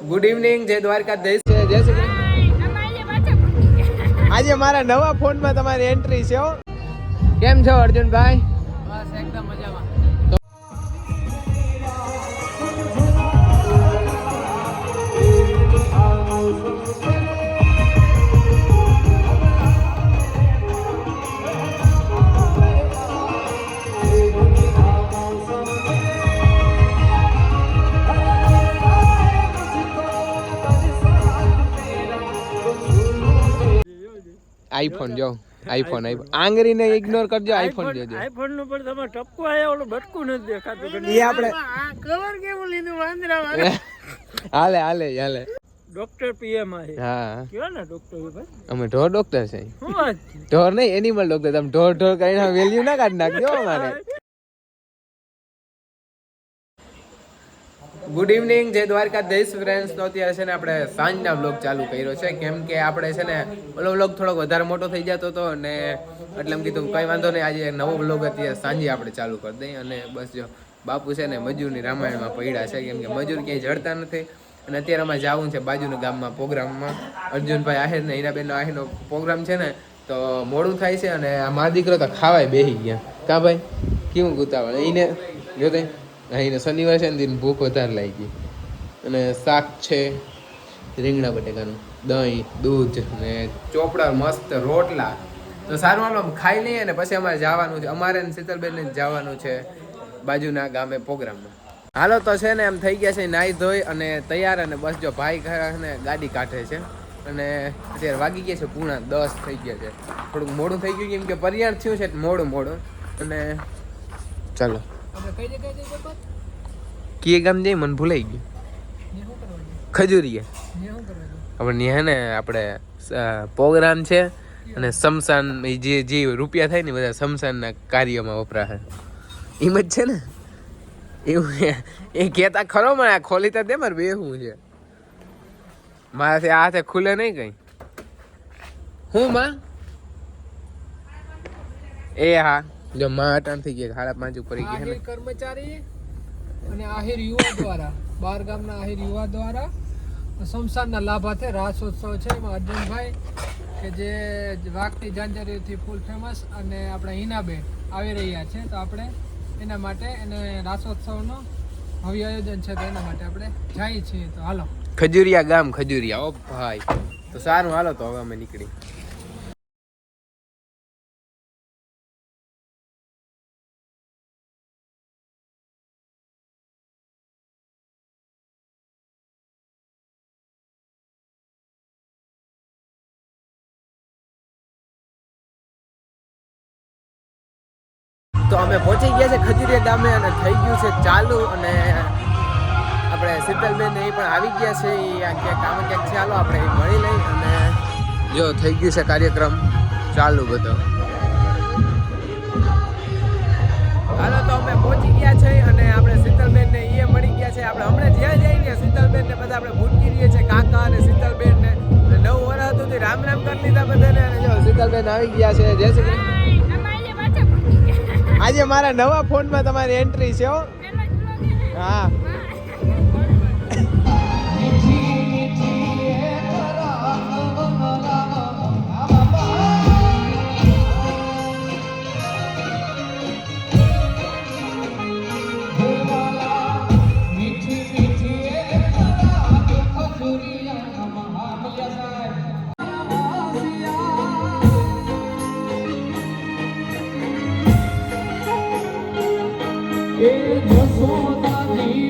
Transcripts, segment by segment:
Good evening, જય દ્વારકાધીશ છે. જય શ્રી કૃષ્ણ. આજે મારા નવા ફોનમાં તમારી એન્ટ્રી છે. કેમ છો અર્જુનભાઈ? બસ એકદમ મજામાં. આઈફોન જો, આઈફોન આંગળીને ઇગ્નોર કરજો. આઈફોન જોજો. આઈફોન નું પણ તમે ટપકું આયા ઓલું બટકું નથી દેખાતું. એ આપણે કલર કેવું લીધું વાંદરા હાલે હાલે હાલે. ડોક્ટર પીએમ આ હા કયો ને ડોક્ટર ભાઈ અમે ઢોર ડોક્ટર છે. શું વાત છે? ઢોર નહીં, એનિમલ ડોક્ટર. તમે ઢોર ઢોર કરીને વેલ્યુ ના કાઢી નાખજો અમારે. ગુડ ઇવનિંગ, જય દ્વારકાધીશ ફ્રેન્ડ્સ. તો અત્યારે છે ને આપણે સાંજના વ્લોગ ચાલુ કર્યો છે, કેમ કે આપણે છે ને ઓલો વ્લોગ થોડોક વધારે મોટો થઈ જતો હતો ને એટલે એમ કીધું કંઈ વાંધો નહીં, આજે નવો વ્લોગ અત્યારે સાંજે આપણે ચાલુ કરી દઈએ. અને બસ જો બાપુ છે ને મજૂરની રામાયણમાં પડ્યા છે, કેમ કે મજૂર ક્યાંય જડતા નથી. અને અત્યારે અમારે જવું છે બાજુના ગામમાં પ્રોગ્રામમાં. અર્જુનભાઈ આહિર ને હીરાબેનનો આહિરનો પ્રોગ્રામ છે ને, તો મોડું થાય છે. અને આ મારા દીકરો તો ખાવાય બેસી ગયા. કા ભાઈ કેવું ગુતાવળ એને જોતે એને શનિવાર છે ને ભૂખ વધારે લાગી ગઈ. અને શાક છે રીંગણા બટેકાનું, દહીં, દૂધ ને ચોપડા, મસ્ત રોટલા. તો સારું હાલો ખાઈ લઈએ ને પછી અમારે જવાનું છે. અમારે શીતલબેનને જવાનું છે બાજુના ગામે પ્રોગ્રામમાં. હાલો તો છે ને એમ થઈ ગયા છે નાહી ધોઈ અને તૈયાર. અને બસ જો ભાઈ ને ગાડી કાઢે છે. અને અત્યારે વાગી ગયા છે 9:30 થઈ ગયા છે. થોડુંક મોડું થઈ ગયું કેમ કે પરિયાણ થયું છે મોડું. અને ચાલો કીએ ગામ જઈ મને ભૂલાઈ ગયું. ખજૂરીએ આપણે ત્યાં ને આપણે પ્રોગ્રામ છે. અને શમશાન જે રૂપિયા થાય ને બધા શમશાનના કાર્યમાં વપરાશે એમ જ છે ને. એવું એ કહેતા ખરો મને ખોલી તો દે મારે બે શું છે મારાથી આ હાથે ખુલે નહીં કઈ. હું માં એ હા જો માં અટાણ થઈ ગયા 5:30 ઉપર ગઈ છે. કર્મચારી અને આહિર યુવા દ્વારા 12 ગામના આહિર યુવા દ્વારા શમશાનના લાભાર્થે રાસોત્સવ છે. એમાં અર્જુનભાઈ કે જે વાગતી જાંજરીથી ફૂલ ફેમસ અને આપણા હિનાબેન આવી રહ્યા છે, તો આપણે એના માટે એને રાસોત્સવનો ભવ્ય આયોજન છે, તો એના માટે આપણે જઈએ છીએ. તો હાલો ખજૂરિયા ગામ, ખજૂરિયા. ઓ ભાઈ તો સારું હાલો તો હવે અમે નીકળી. તો અમે પહોંચી ગયા છે ખજૂરિયા ગામે અને થઈ ગયું છે ચાલુ. અને આપણે શીતલબેન એ પણ આવી ગયા છે. એ ક્યાંક આમાં ક્યાંક છે, હાલો આપણે મળી લઈ. અને જો થઈ ગયું છે કાર્યક્રમ ચાલુ બધો. હાલો તો અમે પહોંચી ગયા છે અને આપણે શીતલબેન ને એ મળી ગયા છે. આપણે હમણાં જ્યાં જઈએ શીતલબેન ને બધા આપણે ભૂટકી રહીએ છીએ, કાકા અને શીતલબેન ને 9 વર્ષ હતું રામ રામ કરી લીધા બધાને. અને જો શીતલબેન આવી ગયા છે. જય શ્રી કૃષ્ણ. આજે મારા નવા ફોનમાં તમારી એન્ટ્રી છે. હા એ જસોદાની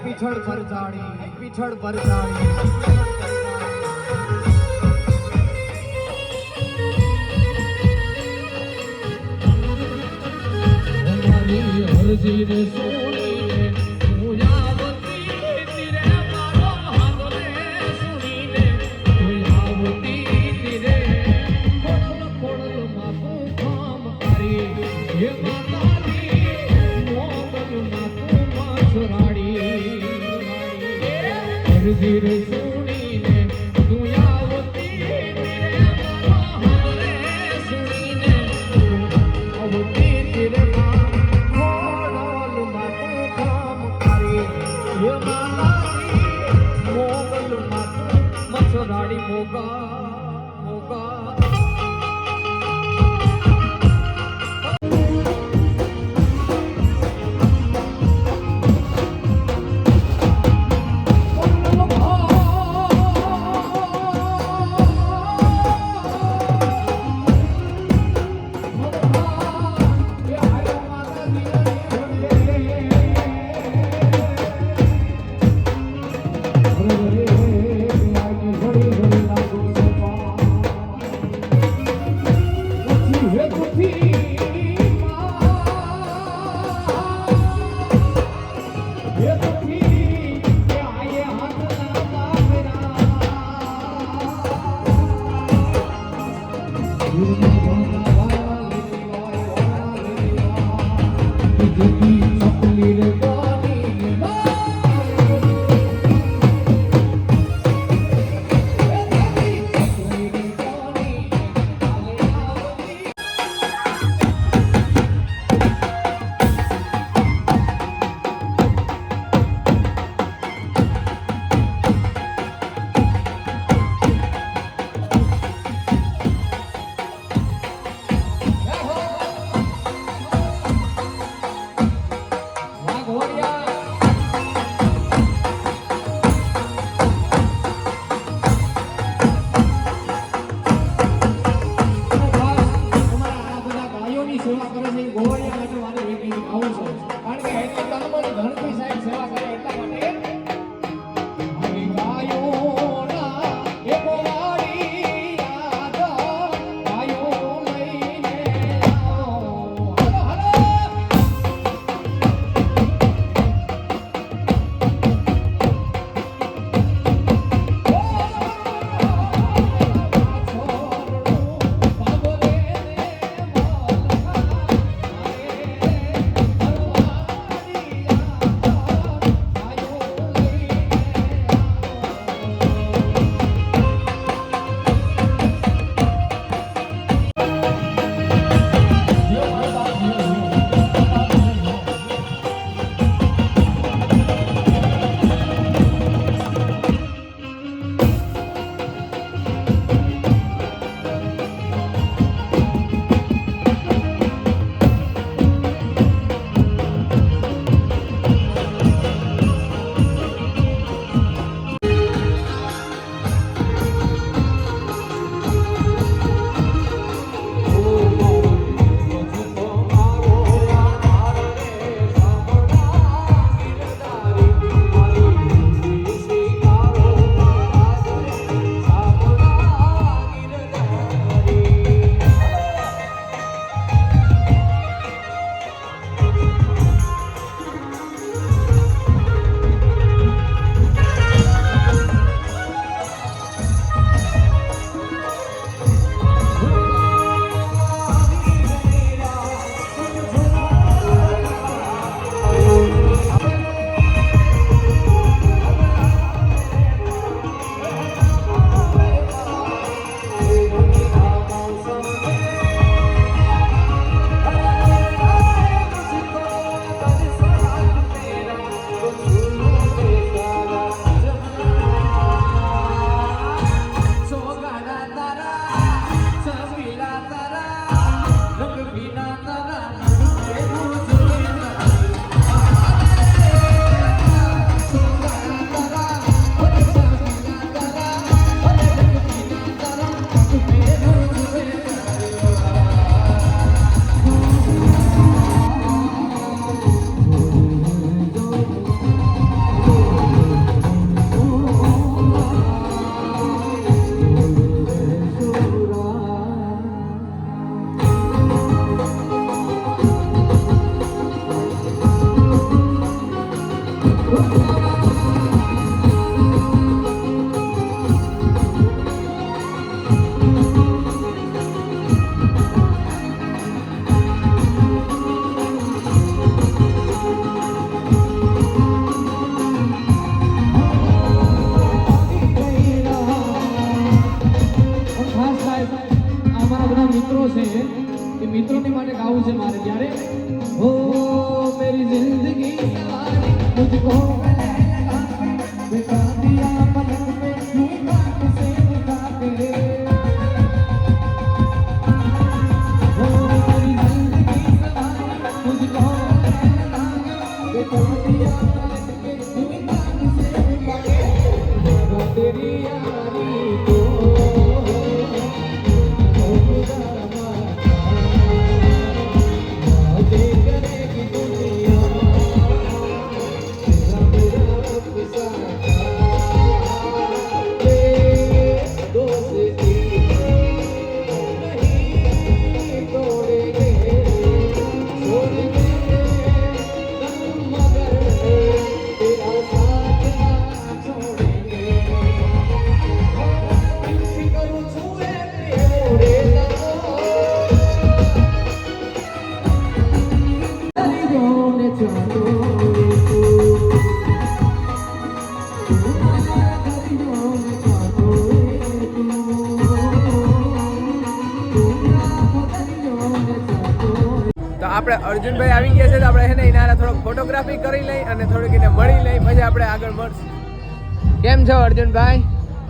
પીછળ પર જાણી પીછળ પર જાણી હરજી રે સોની હું આવતી તીરે મારો હાથ રે સુનીને તું આવતી તીરે ખોડલ માથું કામ કરી હે માતાજી મોગલ માથું માસરાડી હરજી રે સોનીને તું આવતી તીરે મારો હાથ રે સુનીને તું આવતી તીરે મસરાડી મોગા મોગા ઘડી ઘડી લાગુ આપણે અર્જુનભાઈ આવી ગયા છે તો આપણે હે ને એના થોડોક ફોટોગ્રાફી કરી લઈ અને થોડીક એને મળી લઈ પછી આપણે આગળ મળશું. કેમ છો અર્જુનભાઈ?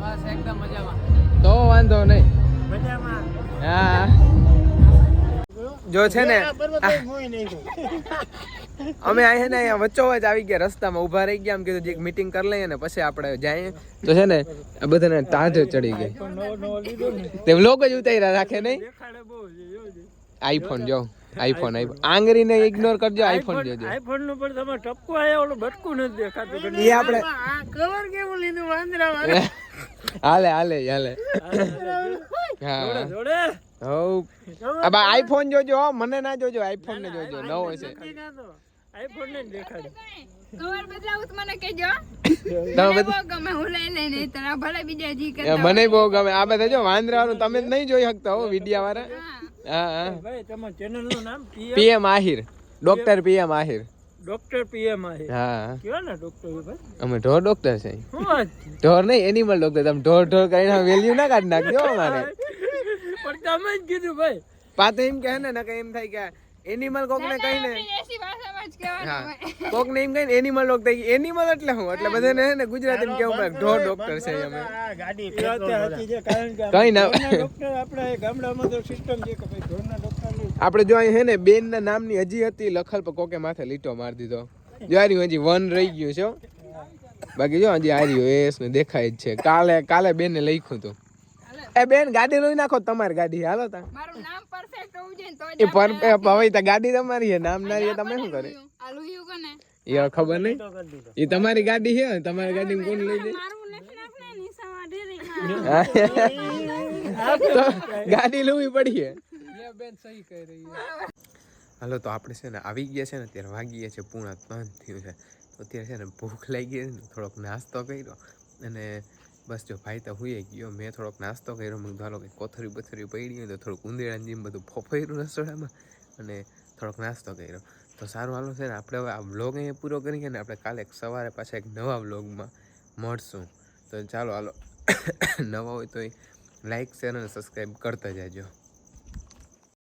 બસ એકદમ મજામાં. તો વાંધો નહીં. મજામાં. હા જો છે ને અમે આ હે ને અહીંયા વચ્ચોવચ આવી ગયા, રસ્તામાં ઊભા રહી ગયા, આમ કીધું એક મીટિંગ કરી લઈએ ને પછી આપણે જઈએ. તો છે ને આ બધાને ટાઢ ચડી ગઈ. તે વ્લોગ જ ઉતાર્યા રાખે નહીં. આઈફોન જો આઈફોન આંગળીને ઇગ્નોર કરજો, આઈફોન જોજો. આઈફોન નું પણ તમે ટપકો આયા ઓલું બટકું નથી દેખાતું. એ આપણે કલર કેવું લીધું વાંદરા હાલે હાલે હાલે. હા જોડે હવ આ બા આઈફોન જોજો હો, મને ના જોજો, આઈફોન ને જોજો, નવો છે. આઈફોન ને દેખાડે. કવર બદલાવું તો મને કહેજો. તમે મને બહુ ગમે, હું લઈ લઈ નહીં તો ભલે બીજા જી કરતા હોય. મને બહુ ગમે આ બધા. જો વાંદરા વાળું તમે જ નહીં જોઈ શકતા હો વિડિયા વાળા. હા હા ભાઈ તમારા ચેનલ નું નામ PM Ahir, doctor PM Ahir. Doctor PM Ahir. હા કેવા ના ડોક્ટર ભાઈ? અમે ઢોર ડોક્ટર છે. શું વાત છે? ઢોર નહીં, એનિમલ ડોક્ટર. તમે ઢોર ઢોર કરીને વેલ્યુ ના કાઢી નાખજો અમારે. પણ તમે જ કીધું ભાઈ. પાતે એમ કહે ને કે એમ થાય કે એનિમલ કોક ને કહીને, દેશી ભાષામાં જ કહેવાનું હા હોય. કોક ને એમ કહીને એનિમલ ડોક્ટર. એનિમલ એટલે હું, એટલે બધાને હે ને ગુજરાતીમાં કેવું પડે ઢોર ડોક્ટર છે અમે. ગાડી કારણ કે કઈ ના ડોક્ટર આપણા ગામડામાં તો સિસ્ટમ છે કે ભાઈ ઢોરના ડોક્ટર આપણે જો અહીં હે ને બેન ના નામની હજી હતી લખલ, પર કોકે માથે લીટો મારી દીધો. જો આર્યું હજી વન રહી ગયું છે હો. બાકી જો હજી આર્યું એસ ને દેખાય જ છે. કાલે બેન ને લખ્યું હતું. એ બેન ગાડી લઈ નાખો, તમારી ગાડી હાલો તા. મારું નામ પરફેક્ટ હોવું જોઈએ ને તો જ એ પર હવે તા ગાડી તમારી છે, નામ ના તમે શું કરે? આલુ યુ કોને એ ખબર નહીં, એ તમારી ગાડી છે. તમારી ગાડી કોણ લઈ જાય? મારું નથી નાખને નિશાવા ડેરી તો ગાડી લેવી પડી છે. ये बेन सही कह रही है. હાલો તો આપણે છે ને આવી ગયા છે ને, અત્યારે વાગી ગયા છે 3:30 થયું છે. તો અત્યારે છે ને ભૂખ લાગી ગઈ ને, થોડોક નાસ્તો કર્યો અને બસ જો ભાઈ તો હુઈ ગયો. મેં થોડોક નાસ્તો કર્યો. મેં ધારો કે કોથરી બથરી પડી હોય તો થોડુંક ઉંદેડા જેમ બધું ફોફાયું રસોડામાં અને થોડોક નાસ્તો કર્યો. તો સારું હાલો છે ને, આપણે હવે આ વ્લોગ અહીંયા પૂરો કરીએ ને આપણે કાલે સવારે પાછા એક નવા વ્લોગમાં મળશું. તો ચાલો હાલો, નવા હોય તો લાઈક શેર અને સબસ્ક્રાઈબ કરતા જાજો.